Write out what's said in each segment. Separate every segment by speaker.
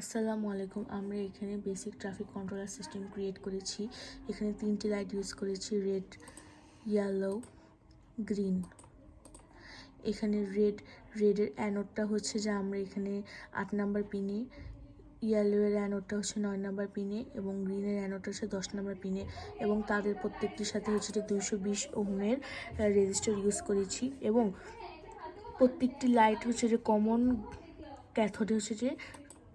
Speaker 1: আসসালামু আলাইকুম। আমরা এখানে basic traffic controller system create করেছি। এখানে 3টি লাইট ইউজ করেছি, রেড, ইয়েলো, গ্রিন। এখানে রেডের অ্যানোডটা হচ্ছে যে আমরা এখানে 8 নাম্বার পিনে, ইয়েলোয়ের অ্যানোডটা হচ্ছে 9 নাম্বার পিনে এবং গ্রিনের অ্যানোডটা হচ্ছে 10 নাম্বার পিনে এবং তাদের প্রত্যেকটির সাথে হচ্ছে যে 220 ওহমের রেজিস্টার ইউজ করেছি এবং প্রত্যেকটি লাইট হচ্ছে যে কমন ক্যাথোডে হচ্ছে যে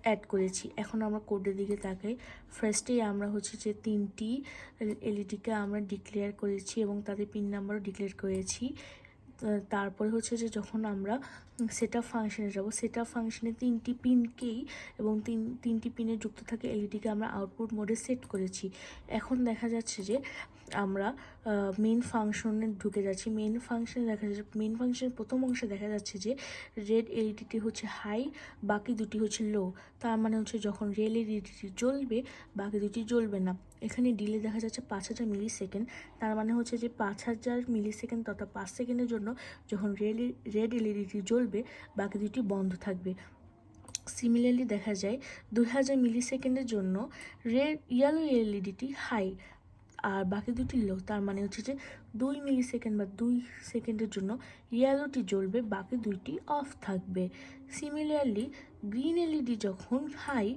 Speaker 1: অ্যাড করেছি। এখন আমরা কোডের দিকে তাকাই। ফার্স্টেই আমরা হচ্ছে যে 3টি এলইডিকে আমরা ডিক্লেয়ার করেছি এবং তাদের পিন নাম্বারও ডিক্লেয়ার করেছি। তারপরে হচ্ছে যে যখন আমরা সেটআপ ফাংশনে যাব, সেটআপ ফাংশনে 3টি পিনকেই এবং তিনটি পিনে যুক্ত থাকে এলইডিকে আমরা আউটপুট মোডে সেট করেছি। এখন দেখা যাচ্ছে যে আমরা মেন ফাংশনে ঢুকে যাচ্ছি। মেন ফাংশনে দেখা যাচ্ছে, মেন ফাংশনের প্রথম অংশে দেখা যাচ্ছে যে রেড এলইডিটি হচ্ছে হাই, বাকি দুটি হচ্ছে লো। তার মানে হচ্ছে যখন রেড এলইডিটি জ্বলবে বাকি দুটি জ্বলবে না। এখানে ডিলে দেখা যাচ্ছে 5000 মিলি সেকেন্ড। তার মানে হচ্ছে যে 5000 মিলি সেকেন্ড তথা 5 সেকেন্ডের জন্য যখন রেড এলইডিটি জ্বলবে বাকি দুটি বন্ধ থাকবে। সিমিলারলি দেখা যায় 2000 মিলি সেকেন্ডের জন্য ইয়েলো এলইডিটি হাই আর বাকি দুটি লো। তার মানে হচ্ছে যে 2 মিলি সেকেন্ড বা 2 সেকেন্ডের জন্য ইয়েলোটি জ্বলবে, বাকি দুইটি অফ থাকবে। সিমিলারলি গ্রিন এলইডি যখন হাই,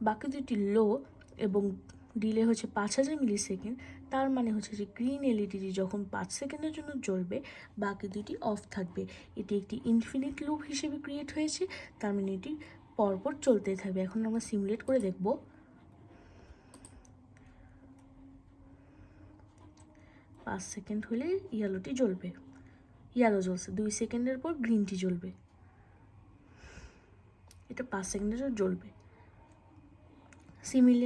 Speaker 1: বাকি দুটি লো এবং ডিলে হচ্ছে 5000 মিলি সেকেন্ড, তার মানে হচ্ছে যে গ্রিন এলইডিটি যখন 5 সেকেন্ডের জন্য জ্বলবে বাকি দুটি অফ থাকবে। এটি একটি ইনফিনিট লুপ হিসেবে ক্রিয়েট হয়েছে, তার মানে এটি পরপর চলতেই থাকবে। এখন আমরা সিমুলেট করে দেখব। 5 সেকেন্ড হলে ইয়েলোটি জ্বলবে, ইয়েলো জ্বলছে। 2 সেকেন্ডের পর গ্রিনটি জ্বলবে, এটা 5 সেকেন্ডের জ্বলবে। সিমিলার